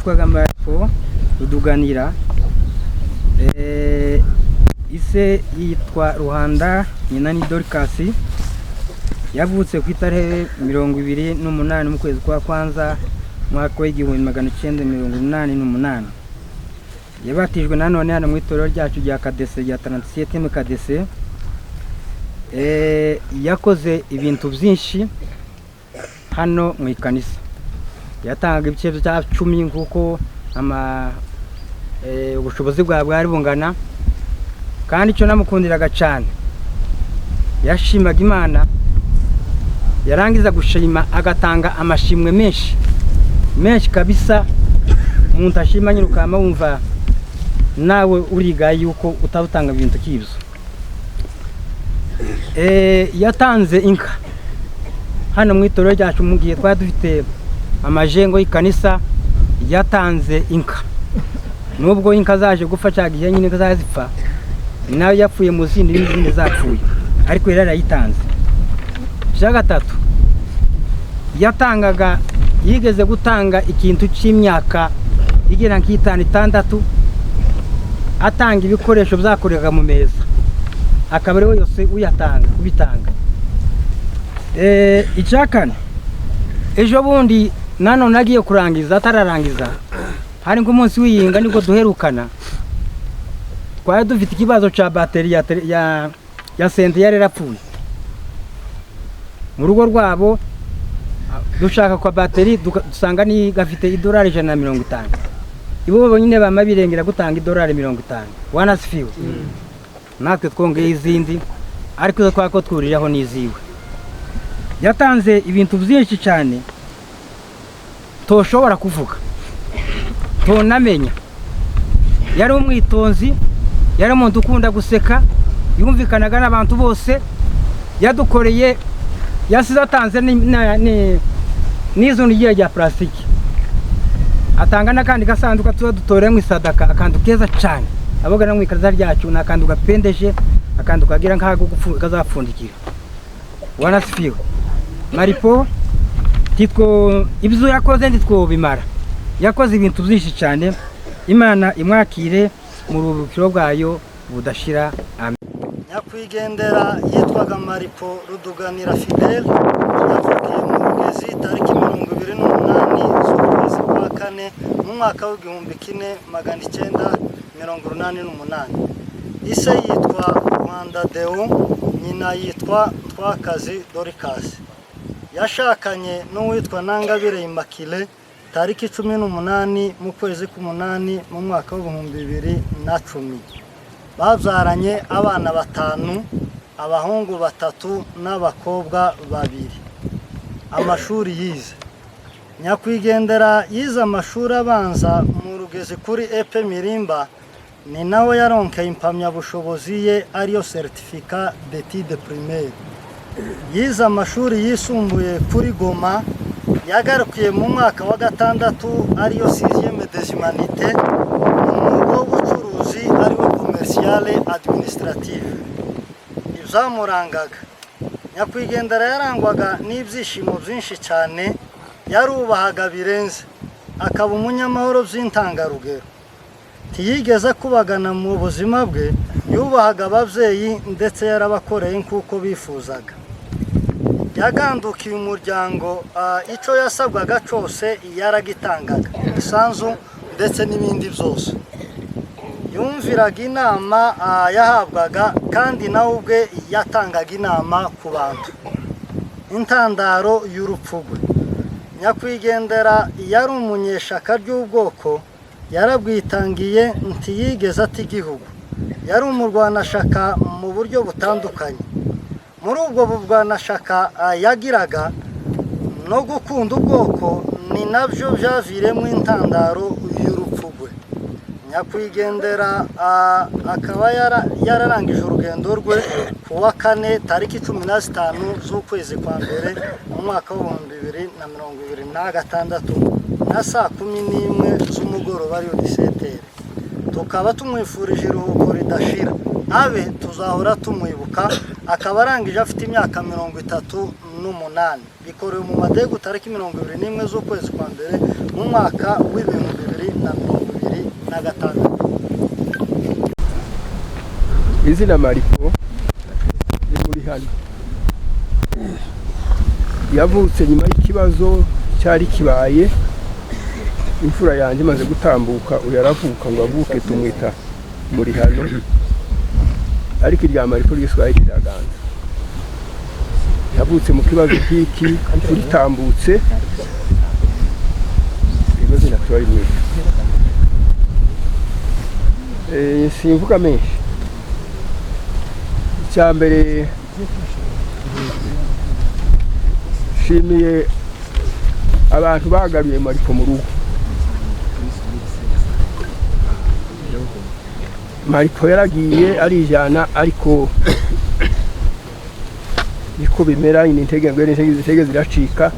yitwaga Malipo ruduganira. Ise yitwa Ruhanda, nyina ni Dorcas. Yavutse ku itariki 28 mu kwezi kwa kwanza mwaka w'1988. Yabatijwe nanone hano mu itorero ryacu rya Kadese rya 37 Kadese. Yakoze ibintu byinshi hano mu ikanisa. Yatanga ibice bya 10 nkuko ubushobozi bwari bungana, kandi cyo namukundiraga cyane yashimaga Imana. Yarangiza gushima agatanga amashimwe menshi kabisa. Umuntu ashima nyine ukama wumva nawe uriga yuko utabutanga ibintu kibyo. Yatanze inka hano mu itorero ryacu mu gihe twari dufite amajengo y'ikanisa. Yatanze inka, nubwo inka zaje gupfa cyagiye nyine zazipfa, nawe yapfuye mu zindi n'izindi zapfuye, ariko yarayitanze. Gatatu, yatangaga yigeze gutanga ikintu cy'imyaka igera nk'itandatu, atanga ibikoresho byakoreraga mu meza, akabari we yose ubitanga. Icyakane, ejo bundi nanone nagiye kurangiza, atararangiza hari nk'umunsi w'iyinga nibwo duherukana. Twari dufite ikibazo cya bateri ya sente yari yarapfuye mu rugo rwabo. Dushaka kwa bateri dusanga ni gafite $150. Ibo bonyine bamabirengera gutanga $50. Wanasifiwe. Natwe twongeye izindi, ariko twako twuriraho niziwe. Yatanze ibintu byinshi cyane toshobora kuvuga, tonamenya. Yari umwitonzi, yari umuntu ukunda guseka, yumvikanaga n'abantu bose. Yadukoreye, yasize atanze n'izo ngiye rya plastiki, atanga nakandi gasanduka tuba dutoremo isadaka, akandu keza cyane. Aboga na mwikaza ryacu nakandu gapendeje, akandu kagira nkago kazapfundikira. Wanasifiwe. Malipo titwo ibyo yakoze nditwo bimara. Yakoze ibintu byinshi cyane. Imana imwakire mu rubukiro bwayo budashira. Amen. Nyakwigendera yitwaga Malipo ruduganira Fidel. Yavukiye mu Rugezi tariki 28 z'ukwezi kwa kane mu mwaka w'1988. Ise yitwa Rwanda Deo, nyina yitwa Kaze Dorcas. Yashakanye n'uwitwa Nangabire Immaculée tariki 18 mu kwezi k'umunani mu mwaka w'2010. Babyaranye abana 5, abahungu 3 n'abakobwa 2. Amashuri yize. Nyakwigendera yize amashuri abanza mu Rugezi kuri EP Mirimba, ni nawe yaronkeye impamyabushobozi ye ariyo certificat d'études primaires. Yize amashuri yisumbuye kuri Goma, yagarukiye mu mwaka wa 6 ariyo 6e des humanités mu mwuga w'ubucuruzi ariwo commercial administrative. Ibyamurangaga, nyakwigendera yarangwaga n'ibyishimo byinshi cyane, yarubahaga birenze, akaba umunyamahoro by'intangarugero. Tiyigeze kubagana mu buzima bwe, yubahaga ababyeyi ndetse yarabakoreye nk'uko bifuzaga. Yagandukiye umuryango, icyo yasabwaga cyose yaragitangaga, isanzu ndetse n'ibindi byose. Yumviraga inama yahabwaga, kandi nawe ubwe yatangaga inama ku bantu. Intandaro y'urupfu rwe. Nyakwigendera yari umunyeshaka ry'ubwoko, yarabwitangiye ntiyigeze ati igihugu. Yari umurwanashaka mu buryo butandukanye. Muri ubwo bubwanashaka yagiraga no gukunda ubwoko, ni nabyo byaviremo intandaro y'urupfu rwe. Nyakwigendera akaba yararangije urugendo rwe ku wa 4 tariki 15 z'ukwezi kwa mbere mu mwaka w'2026 na saa 11 z'umugoroba ariyo 17. Tukaba tumwifurije iruhuko ridashira, abe tuzahora tumwibuka. Akaba arangije afite imyaka 38. Bikorewe mu Madegu tariki 21 z'ukwezi kwa mbere mu mwaka w'2000. izina Malipo ni muri hano yavutse nyuma y'ikibazo cyari kibaye imfura yanjye maze gutambuka uyaravuka ngo avuke tumwita muri hano ariko irya Malipo ryiswaye riraganza yavutse mu kibazo kiki turitambutse ibibazo natwari mwita simvuga menshi icyambere shimiye abantu bagaruye Malipo mu rugo Malipo yaragiye arijana ariko niko bimera intege ziracika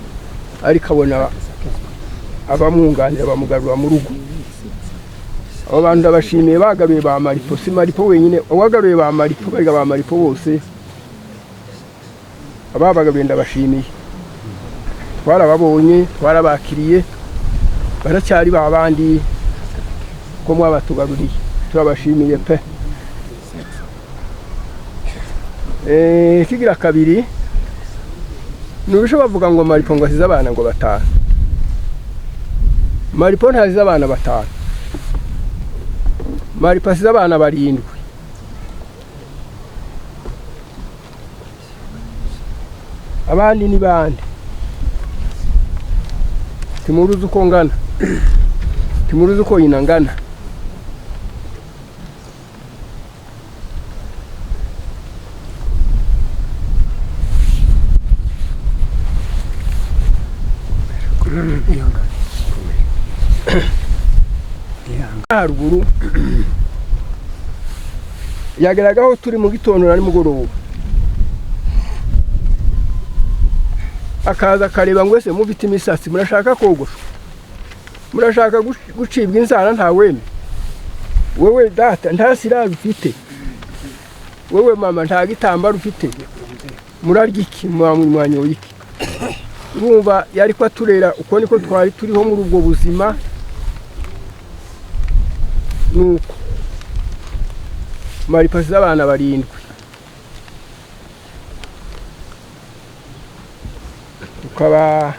ariko abona abamwunganira bamugarura mu rugo abo bantu ndabashimiye bagaruye ba Malipo si Malipo wenyine wagaruye ba Malipo bariga ba Malipo bose ababagaruye ndabashimiye twarababonye twarabakiriye baracyari babandi ko mwabatugaruriye turabashimiye pe kigira kabiri nubisho bavuga ngo Malipo ngo asize abana ngo batanu Malipo ntazize abana batanu Malipo asize abana barindwi abandi ni bande timuruzi uko ngana timuruzi uko inangana haruguru yagaragaho turi mu gitondo na nimugoroba akaza kareba ngo ese mufite imisatsi murashaka kogosha murashaka gucibwa inzara nta weme wewe data nta sirazi ufite wewe mama nta gitambaro ufite murarya iki mwanyoye iki urumva yari ko aturera uko niko twari turiho muri ubwo buzima nuko Malipo asize abana barindwi tukaba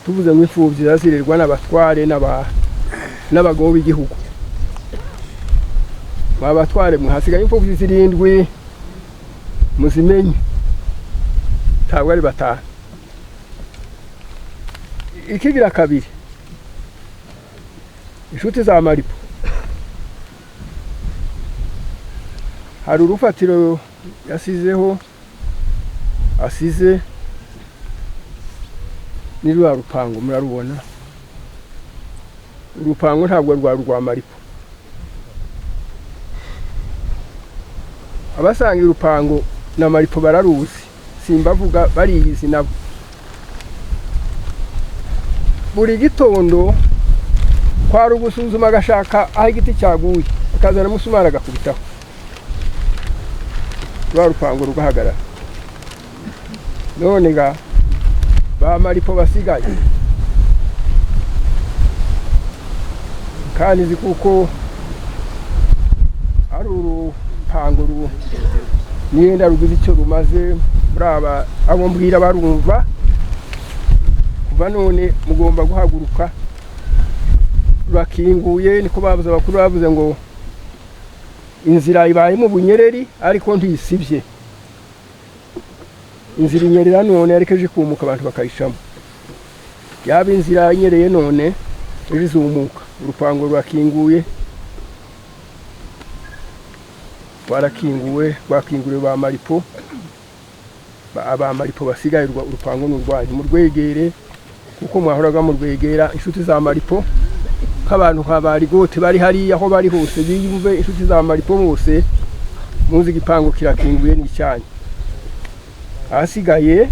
tuvuze ngo imfubyi zazirerwa n'abatware n'abagabo b'igihugu abatware hasigaye imfubyi zirindwi muzimenye ntabwo ari batanu ikigira kabiri inshuti za Malipo hari urufatiro yasizeho asize ni rwa rupango murarubona urupango ntabwo rwa Malipo abasanga urupango na Malipo bararuzi simbavuga bariyizi nabo buri gitondo kwari ugusuzuma agashaka aho igiti cyaguye akazana umusumari agakubitaho rwa rupango rugahagarara none ga ba Malipo basigaye kandi nzi kuko ari urupango niyenda rugize icyo rumaze muraba abo mbwira barumva kuva none mugomba guhaguruka rurakinguye niko bavuze abakuru bavuze ngo inzira ibaye mu bunyereri ariko ntisibye inzira inyerera none arikeje kumuka abantu bakayishamo yaba inzira inyereye none izumuka urupango rurakinguye rwakinguye ba Malipo aba Malipo basigaye urupango n'urwanyu mu rwegere kuko mwahoraga mu rwegera inshuti za Malipo k'abantu kabari gote bari hari aho bari hose biyumve inshuti za Malipo bose muzi igipango kirakinguye n'icyanya asigaye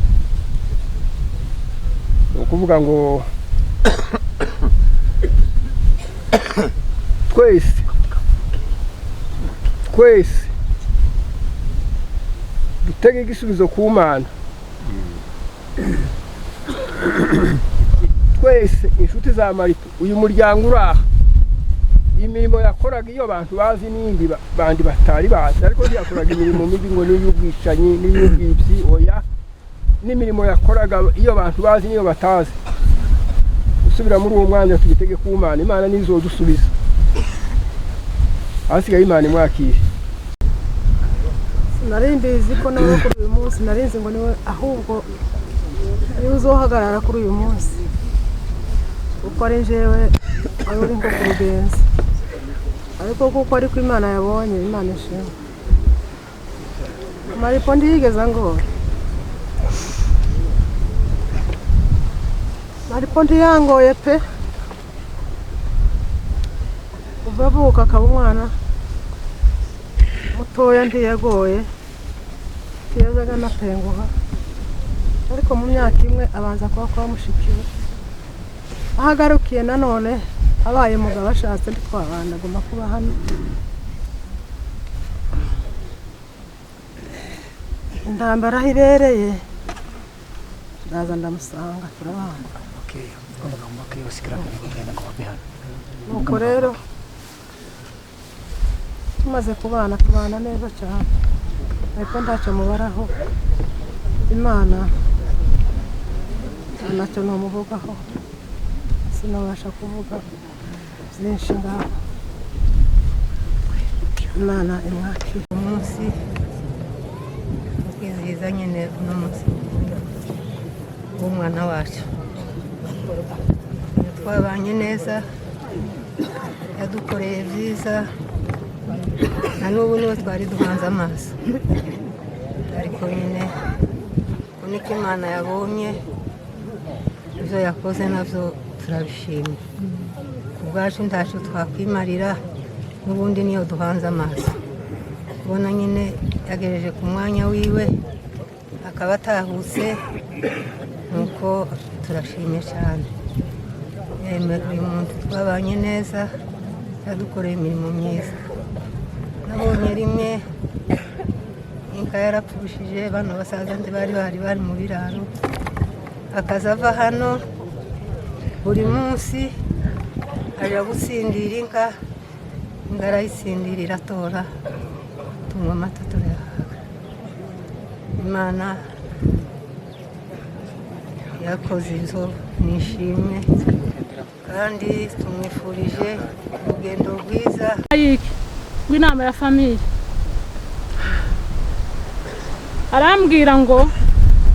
ukuvuga ngo twese dutege igisubizo ku Mana twese inshuti za Malipo uyu muryango uraha imirimo yakoraga iyo abantu bazi n'indi bandi batari bazi ariko yakoraga imirimo mibi ngo n'iy'ubwicanyi n'iy'ubwibyi oya n'imirimo yakoraga iyo abantu bazi niyo batazi usubira muri uwo mwanya tugitege ku Imana Imana nizo dusubiza asigaye Imana imwakire nari mbizi ko nawe kuri uyu munsi narinzi ngo niwe ahubwo niwe uzohagarara kuri uyu munsi uko ari njyewe ari uri ngo kurugenza ariko kuko ariko Imana yabonye Imana ishimwe Malipo ndiyigeza ngo Malipo ndiyangoye pe uvavuka akaba umwana mutoya ndiyagoye tiyazaga napenguha ariko mu myaka imwe abanza kuba kwa mushikiwe ahagarukiye nanone abaye mugabo ashatse twabana agomba kuba hano intambara aho ibereye ndaza ndamusanga turabana nuko rero tumaze kubana tubana neza cyane ariko ntacyo mubaraho Imana ntacyo numuvugaho sinabasha kuvuga byinshi ngaho Imana imwakire umunsi twizihiza nyine uno munsi w'umwana wacu twabanye neza yadukoreye byiza na n'ubu niwe twari duhanze amaso ariko nyine niko Imana yabonye ibyo yakoze nabyo turabishimye ku bwacu ntacyo twakwimarira n'ubundi niyo duhanze amaso kubona nyine yagejeje ku mwanya wiwe akaba atahutse nuko turashimye cyane uyu muntu twabanye neza yadukoreye imirimo myiza nabonye rimwe inka yarapfushije bano basaza ndi bari mu biraro akaza ava hano buri munsi aja gutsindira inka arayitsindira iratora tunywa amata turayahaga Imana yakoze ibyo nishimwe kandi tumwifurije urugendo rwiza w'inama ya famiye arambwira ngo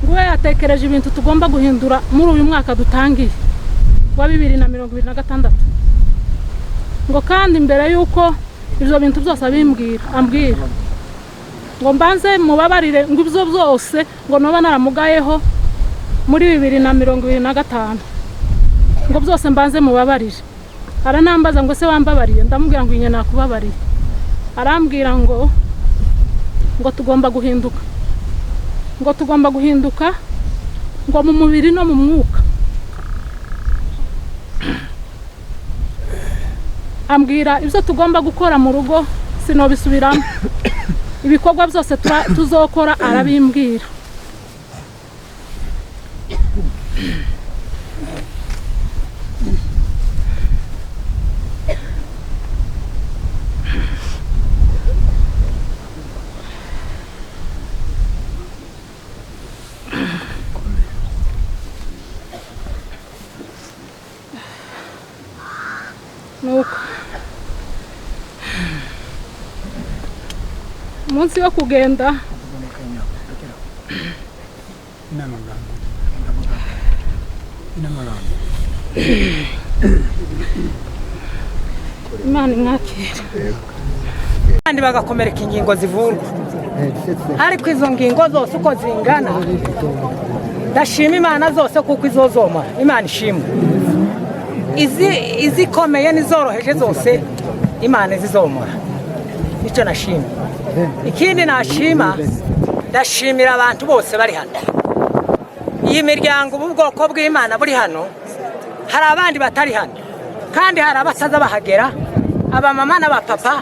we yatekereje ibintu tugomba guhindura muri uyu mwaka dutangiye wa 2026 ngo kandi mbere yuko ibyo bintu byose ambwira ngo mbanze mubabarire ngo ibyo byose ngo noba naramugayeho muri 2025 ngo byose mbanze mubabarire aranambaza ngo se wambabariye ndamubwira ngo inye nakubabariye arambwira ngo tugomba guhinduka ngo mu mubiri no mu mwuka ambwira ibyo tugomba gukora mu rugo sinobisubiramo ibikorwa byose tuzokora arabimbwira nuko umunsi wo kugenda Imana imwakire kandi bagakomereka ingingo zivurwa ariko izo ngingo zose uko zingana ndashima Imana zose kuko izozoma Imana ishimwe izikomeye n'izoroheje zose Imana zizomora nicyo nashima ikindi nashima ndashimira abantu bose bari hano iyi miryango ubwoko bw'Imana buri hano hari abandi batari hano kandi hari abasaza bahagera abamama n'abapapa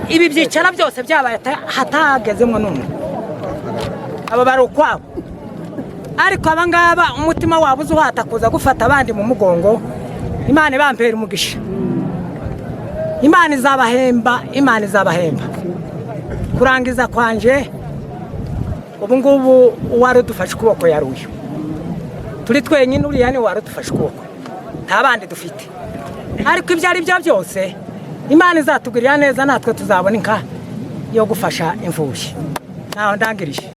ibi byicara byose byabaye hatagezemo n'umwe abo bari ukwabo ariko abangaba umutima wabo uzuhata kuza gufata abandi mu mugongo Imana bampera umugisha imana izabahemba kurangiza kwanje ubu ngubu uwari udufashe ukuboko yari uyu turi twenyine uriya ni wari udufashe ukuboko nta bandi dufite ariko ibyo ari byo byose imana izatugirira neza natwe tuzabona inka yo gufasha imfubyi ntaho ndangirije